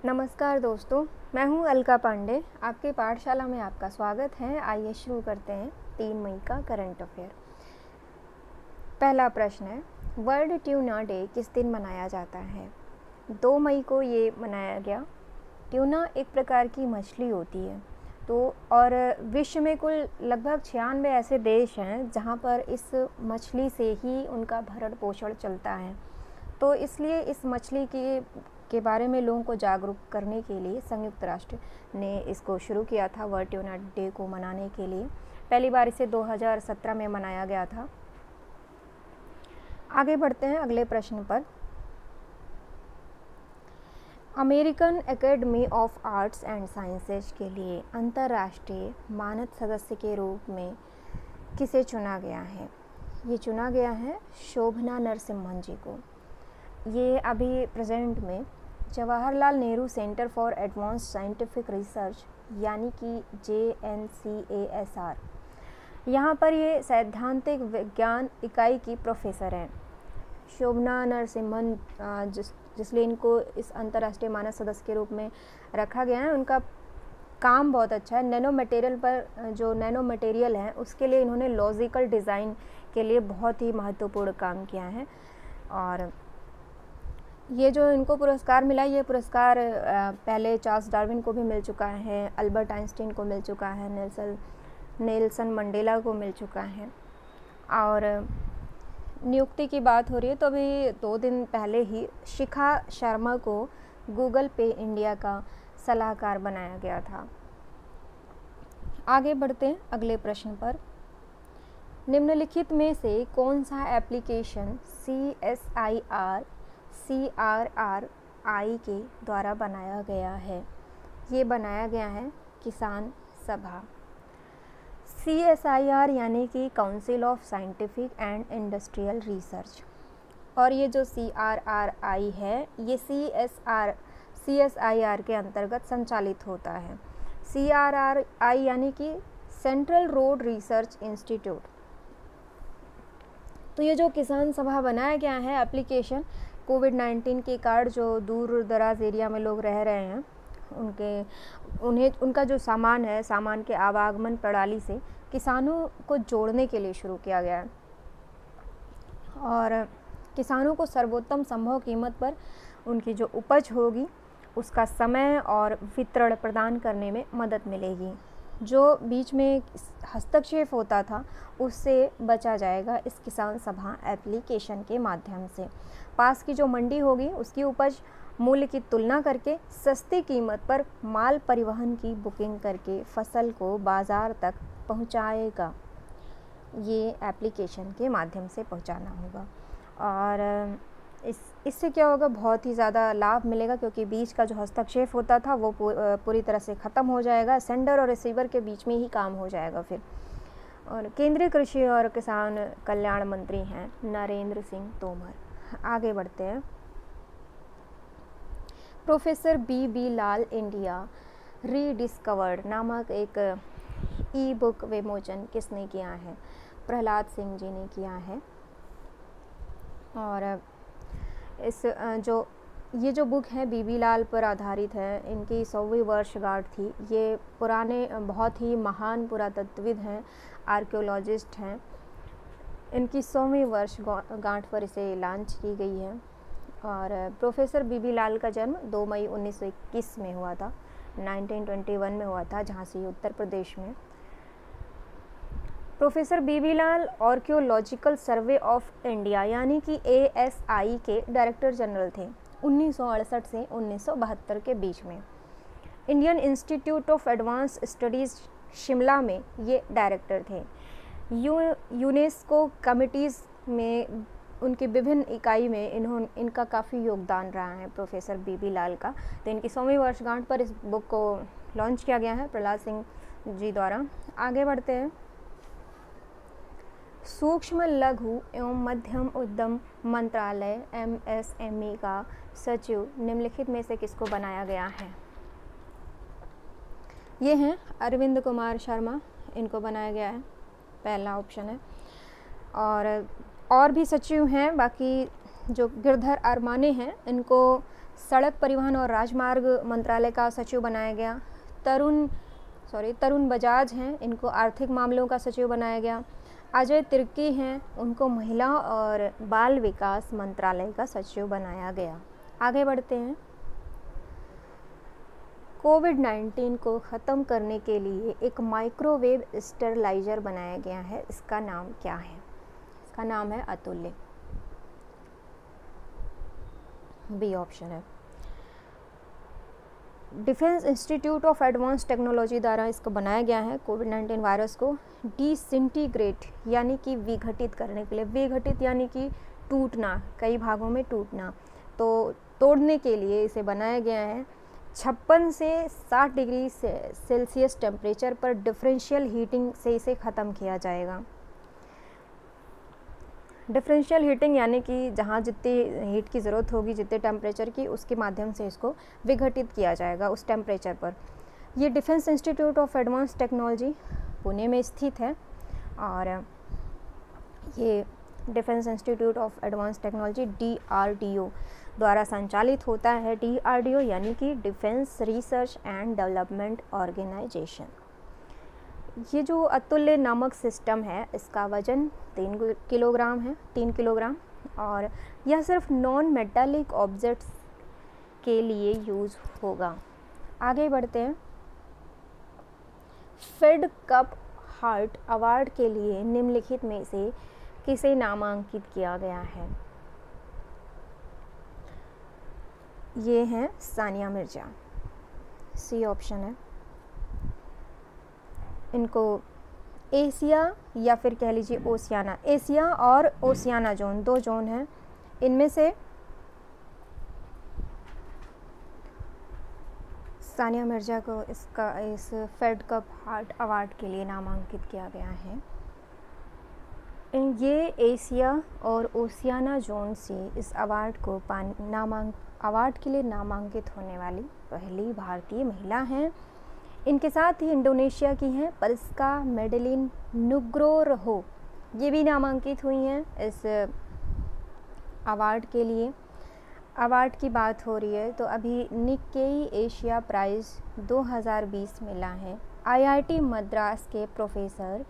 नमस्कार दोस्तों, मैं हूं अलका पांडे। आपकी पाठशाला में आपका स्वागत है। आइए शुरू करते हैं 3 मई का करंट अफेयर। पहला प्रश्न है, वर्ल्ड ट्यूना डे किस दिन मनाया जाता है? 2 मई को ये मनाया गया। ट्यूना एक प्रकार की मछली होती है और विश्व में कुल लगभग 96 ऐसे देश हैं जहां पर इस मछली से ही उनका भरण पोषण चलता है। तो इसलिए इस मछली के बारे में लोगों को जागरूक करने के लिए संयुक्त राष्ट्र ने इसको शुरू किया था, वर्ल्ड ट्यूना डे को मनाने के लिए। पहली बार इसे 2017 में मनाया गया था। आगे बढ़ते हैं अगले प्रश्न पर। American academy of arts and sciences के लिए अंतर्राष्ट्रीय मानद सदस्य के रूप में किसे चुना गया है? ये चुना गया है शोभना नरसिम्हन जी को। ये अभी प्रेजेंट में Jawaharlal Nehru centre for advanced scientific research यानी कि JNCASR, यहाँ पर ये सैद्धांतिक विज्ञान इकाई की प्रोफेसर हैं। शोभना नरसिम्हन जिसलिए इनको इस अंतर्राष्ट्रीय मानद सदस्य के रूप में रखा गया है, उनका काम बहुत अच्छा है। नैनो मटेरियल पर जो नैनो मटेरियल है उसके लिए इन्होंने लॉजिकल डिज़ाइन के लिए बहुत ही महत्वपूर्ण काम किया है। और ये जो इनको पुरस्कार मिला, ये पुरस्कार पहले चार्ल्स डार्विन को भी मिल चुका है, अल्बर्ट आइंस्टीन को मिल चुका है, नेल्सन मंडेला को मिल चुका है। और नियुक्ति की बात हो रही है तो अभी 2 दिन पहले ही शिखा शर्मा को गूगल पे इंडिया का सलाहकार बनाया गया था। आगे बढ़ते हैं अगले प्रश्न पर। निम्नलिखित में से कौन सा एप्लीकेशन CSIR-CRRI के द्वारा बनाया गया है? ये बनाया गया है किसान सभा। CSIR यानी कि council of scientific and industrial research, और ये जो CRRI है ये CSIR के अंतर्गत संचालित होता है। CRRI यानी कि सेंट्रल रोड रिसर्च इंस्टीट्यूट। तो ये जो किसान सभा बनाया गया है एप्लीकेशन, कोविड-19 के कारण जो दूर दराज एरिया में लोग रह रहे हैं उनका जो सामान है, सामान के आवागमन प्रणाली से किसानों को जोड़ने के लिए शुरू किया गया है और किसानों को सर्वोत्तम संभव कीमत पर उनकी जो उपज होगी उसका समय और वितरण प्रदान करने में मदद मिलेगी। जो बीच में हस्तक्षेप होता था उससे बचा जाएगा इस किसान सभा एप्लीकेशन के माध्यम से। पास की जो मंडी होगी उसकी उपज मूल्य की तुलना करके सस्ती कीमत पर माल परिवहन की बुकिंग करके फसल को बाज़ार तक पहुंचाएगा। ये एप्लीकेशन के माध्यम से पहुंचाना होगा और इससे क्या होगा, बहुत ही ज़्यादा लाभ मिलेगा क्योंकि बीच का जो हस्तक्षेप होता था वो पूरी तरह से ख़त्म हो जाएगा। सेंडर और रिसीवर के बीच में ही काम हो जाएगा फिर। और केंद्रीय कृषि और किसान कल्याण मंत्री हैं नरेंद्र सिंह तोमर। आगे बढ़ते हैं। प्रोफेसर BB लाल इंडिया रीडिस्कवर्ड नामक एक ई-बुक विमोचन किसने किया है? प्रहलाद सिंह जी ने किया है। और ये जो बुक है BB लाल पर आधारित है। इनकी 100वीं वर्षगांठ थी। ये पुराने बहुत ही महान पुरातत्वविद हैं, आर्कियोलॉजिस्ट हैं। इनकी 100वीं वर्षगांठ पर इसे लॉन्च की गई है। और प्रोफेसर BB लाल का जन्म 2 मई 1921 में हुआ था, 1921 में हुआ था, झांसी उत्तर प्रदेश में। Professor BB Lal archaeological survey of India यानी कि ASI के डायरेक्टर जनरल थे 1968 से 1972 के बीच में। Indian institute of advanced studies Shimla में ये डायरेक्टर थे। यूनेस्को कमिटीज़ में उनकी विभिन्न इकाई में इनका काफ़ी योगदान रहा है प्रोफेसर BB लाल का। तो इनकी 100वीं वर्षगांठ पर इस बुक को लॉन्च किया गया है प्रहलाद सिंह जी द्वारा। आगे बढ़ते हैं। सूक्ष्म लघु एवं मध्यम उद्यम मंत्रालय MSME का सचिव निम्नलिखित में से किसको बनाया गया है? ये हैं अरविंद कुमार शर्मा, इनको बनाया गया है, पहला ऑप्शन है। और भी सचिव हैं, बाकी जो गिरधर अरमाने हैं इनको सड़क परिवहन और राजमार्ग मंत्रालय का सचिव बनाया गया। तरुण बजाज हैं, इनको आर्थिक मामलों का सचिव बनाया गया। अजय तिर्की हैं, उनको महिला और बाल विकास मंत्रालय का सचिव बनाया गया। आगे बढ़ते हैं। कोविड-19 को ख़त्म करने के लिए एक माइक्रोवेव स्टेरिलाइज़र बनाया गया है, इसका नाम क्या है? इसका नाम है अतुल्य। बी ऑप्शन है। Defence institute of advance technology द्वारा इसको बनाया गया है कोविड-19 वायरस को डिसइंटीग्रेट यानी कि विघटित करने के लिए। विघटित यानी कि टूटना, कई भागों में टूटना, तो तोड़ने के लिए इसे बनाया गया है। 56 से 60 डिग्री सेल्सियस टेम्परेचर पर डिफरेंशियल हीटिंग से इसे ख़त्म किया जाएगा। डिफरेंशियल हीटिंग यानी कि जहाँ जितनी हीट की ज़रूरत होगी, जितने टेम्परेचर की, उसके माध्यम से इसको विघटित किया जाएगा उस टेम्परेचर पर। ये defence institute of advance technology Pune में स्थित है और ये defence institute of advance technology DRDO द्वारा संचालित होता है। DRDO यानी कि defence research and development organisation. ये जो अतुल्य नामक सिस्टम है, इसका वजन 3 किलोग्राम है, 3 किलोग्राम, और यह सिर्फ नॉन मेटालिक ऑब्जेक्ट्स के लिए यूज़ होगा। आगे बढ़ते हैं। फेड कप हार्ट अवार्ड के लिए निम्नलिखित में से किसे नामांकित किया गया है? ये हैं सानिया मिर्जा। सी ऑप्शन है। इनको एशिया या फिर कह लीजिए ओशियाना, एशिया और ओशियाना जोन, 2 जोन हैं, इनमें से सानिया मिर्जा को इस फेड कप हार्ट अवार्ड के लिए नामांकित किया गया है। ये एशिया और ओशियाना जोन से इस अवार्ड को अवार्ड के लिए नामांकित होने वाली पहली भारतीय महिला हैं। इनके साथ ही इंडोनेशिया की हैं परिस्का मेडेलिन नुग्रोहो, ये भी नामांकित हुई हैं इस अवार्ड के लिए। अवार्ड की बात हो रही है तो अभी निक्केई एशिया प्राइज़ 2020 मिला है IIT मद्रास के प्रोफेसर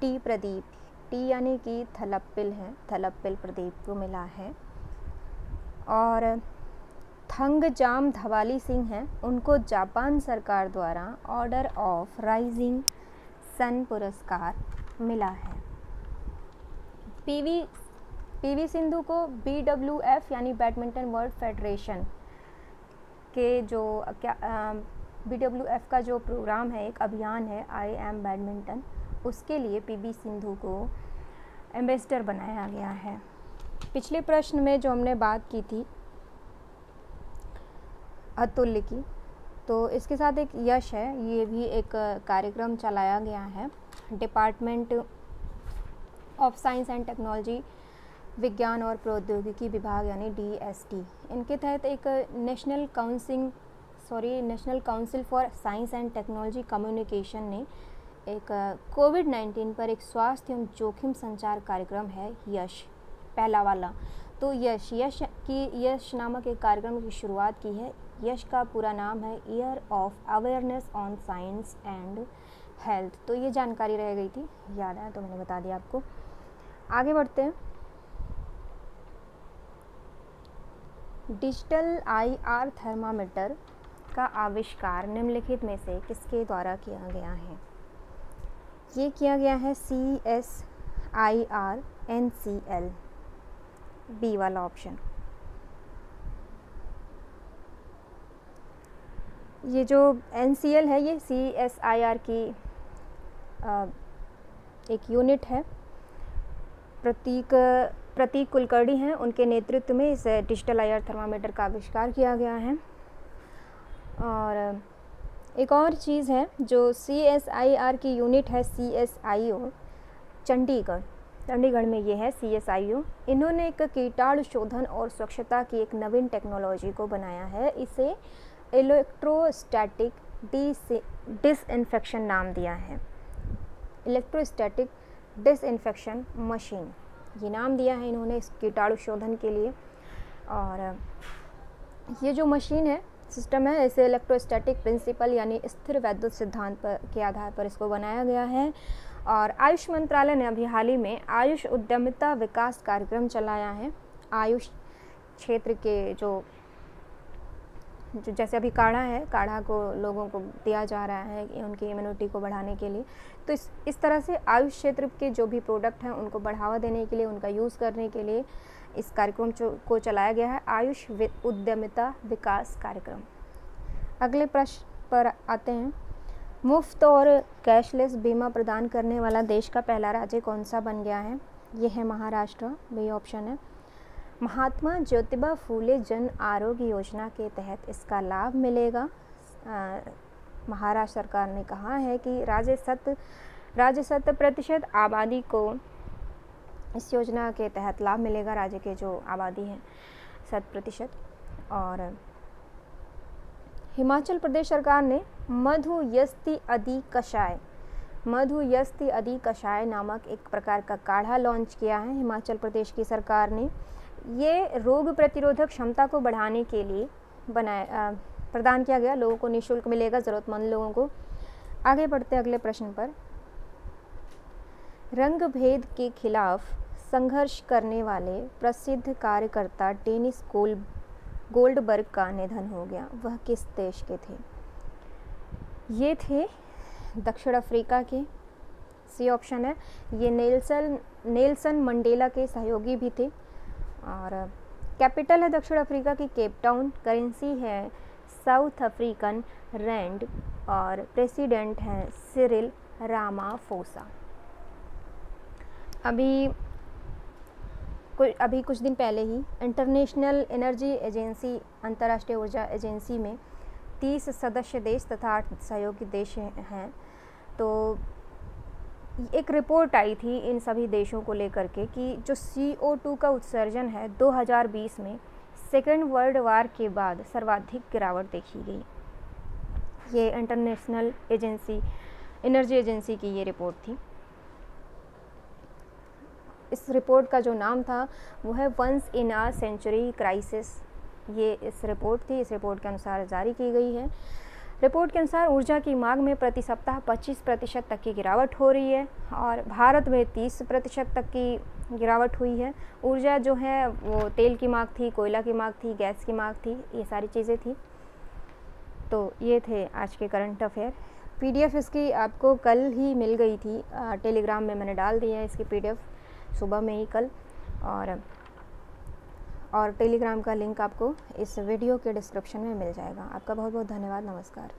टी प्रदीप, टी यानी कि थलप्पिल हैं, थलप्पिल प्रदीप को मिला है। और थंगजाम धवाली सिंह हैं, उनको जापान सरकार द्वारा ऑर्डर ऑफ राइजिंग सन पुरस्कार मिला है। पीवी सिंधु को BWF यानी बैडमिंटन वर्ल्ड फेडरेशन के जो BWF का जो प्रोग्राम है, एक अभियान है आई एम बैडमिंटन, उसके लिए पीवी सिंधु को एम्बेसडर बनाया गया है। पिछले प्रश्न में जो हमने बात की थी अतुल्य की, तो इसके साथ एक यश है, ये भी एक कार्यक्रम चलाया गया है department of science and technology, विज्ञान और प्रौद्योगिकी विभाग यानी DST। इनके तहत एक national council for science and technology communication ने एक कोविड-19 पर एक स्वास्थ्य एवं जोखिम संचार कार्यक्रम है यश, पहला वाला। तो यश नामक एक कार्यक्रम की शुरुआत की है। यश का पूरा नाम है year of awareness on science and health. तो ये जानकारी रह गई थी, याद आया तो मैंने बता दिया आपको। आगे बढ़ते हैं। डिजिटल IR थर्मामीटर का आविष्कार निम्नलिखित में से किसके द्वारा किया गया है? ये किया गया है CSIR NCL, बी वाला ऑप्शन। ये जो NCL है ये CSIR की एक यूनिट है। प्रतीक कुलकर्णी हैं, उनके नेतृत्व में इस डिजिटल IR थर्मामीटर का आविष्कार किया गया है। और एक और चीज़ है जो CSIR की यूनिट है CSIO, चंडीगढ़ में ये है CSIO। इन्होंने एक कीटाणु शोधन और स्वच्छता की एक नवीन टेक्नोलॉजी को बनाया है। इसे इलेक्ट्रोस्टैटिक डिसइंफेक्शन नाम दिया है, इलेक्ट्रोस्टैटिक डिसइंफेक्शन मशीन, ये नाम दिया है इन्होंने इस कीटाणु शोधन के लिए। और ये जो मशीन है, सिस्टम है, इसे इलेक्ट्रोस्टैटिक प्रिंसिपल यानी स्थिर वैद्युत सिद्धांत के आधार पर इसको बनाया गया है। और आयुष मंत्रालय ने अभी हाल ही में आयुष उद्यमिता विकास कार्यक्रम चलाया है। आयुष क्षेत्र के जो जैसे अभी काढ़ा है, काढ़ा को लोगों को दिया जा रहा है उनकी इम्यूनिटी को बढ़ाने के लिए, तो इस तरह से आयुष क्षेत्र के जो भी प्रोडक्ट हैं उनको बढ़ावा देने के लिए, उनका यूज़ करने के लिए इस कार्यक्रम को चलाया गया है, आयुष उद्यमिता विकास कार्यक्रम। अगले प्रश्न पर आते हैं। मुफ्त और कैशलेस बीमा प्रदान करने वाला देश का पहला राज्य कौन सा बन गया है? ये है महाराष्ट्र, बी ऑप्शन है। महात्मा ज्योतिबा फूले जन आरोग्य योजना के तहत इसका लाभ मिलेगा। महाराष्ट्र सरकार ने कहा है कि राज्य 100% आबादी को इस योजना के तहत लाभ मिलेगा, राज्य के जो आबादी है 100%। और हिमाचल प्रदेश सरकार ने मधुयस्ती आदि कषाय नामक एक प्रकार का काढ़ा लॉन्च किया है हिमाचल प्रदेश की सरकार ने। ये रोग प्रतिरोधक क्षमता को बढ़ाने के लिए प्रदान किया गया, लोगों को निःशुल्क मिलेगा, ज़रूरतमंद लोगों को। आगे बढ़ते अगले प्रश्न पर। रंग भेद के खिलाफ संघर्ष करने वाले प्रसिद्ध कार्यकर्ता डेनिस गोल्डबर्ग का निधन हो गया। वह किस देश के थे? ये थे दक्षिण अफ्रीका के, सी ऑप्शन है। ये नेल्सन मंडेला के सहयोगी भी थे। और कैपिटल है दक्षिण अफ्रीका की केप टाउन, करेंसी है साउथ अफ्रीकन रैंड और प्रेसिडेंट हैं सिरिल रामाफोसा। अभी कुछ दिन पहले ही इंटरनेशनल एनर्जी एजेंसी, अंतर्राष्ट्रीय ऊर्जा एजेंसी में 30 सदस्य देश तथा 8 सहयोगी देश हैं। तो एक रिपोर्ट आई थी इन सभी देशों को लेकर के कि जो CO2 का उत्सर्जन है 2020 में सेकेंड वर्ल्ड वार के बाद सर्वाधिक गिरावट देखी गई। ये इंटरनेशनल एनर्जी एजेंसी की ये रिपोर्ट थी। इस रिपोर्ट का जो नाम था वो है once in a century crisis. ये इस रिपोर्ट थी, इस रिपोर्ट के अनुसार जारी की गई है। रिपोर्ट के अनुसार ऊर्जा की मांग में प्रति सप्ताह 25% तक की गिरावट हो रही है और भारत में 30% तक की गिरावट हुई है। ऊर्जा जो है वो तेल की मांग थी, कोयला की मांग थी, गैस की मांग थी, ये सारी चीज़ें थी। तो ये थे आज के करंट अफेयर। PDF इसकी आपको कल ही मिल गई थी, टेलीग्राम में मैंने डाल दी है इसकी PDF सुबह में ही कल। और टेलीग्राम का लिंक आपको इस वीडियो के डिस्क्रिप्शन में मिल जाएगा। आपका बहुत बहुत धन्यवाद। नमस्कार।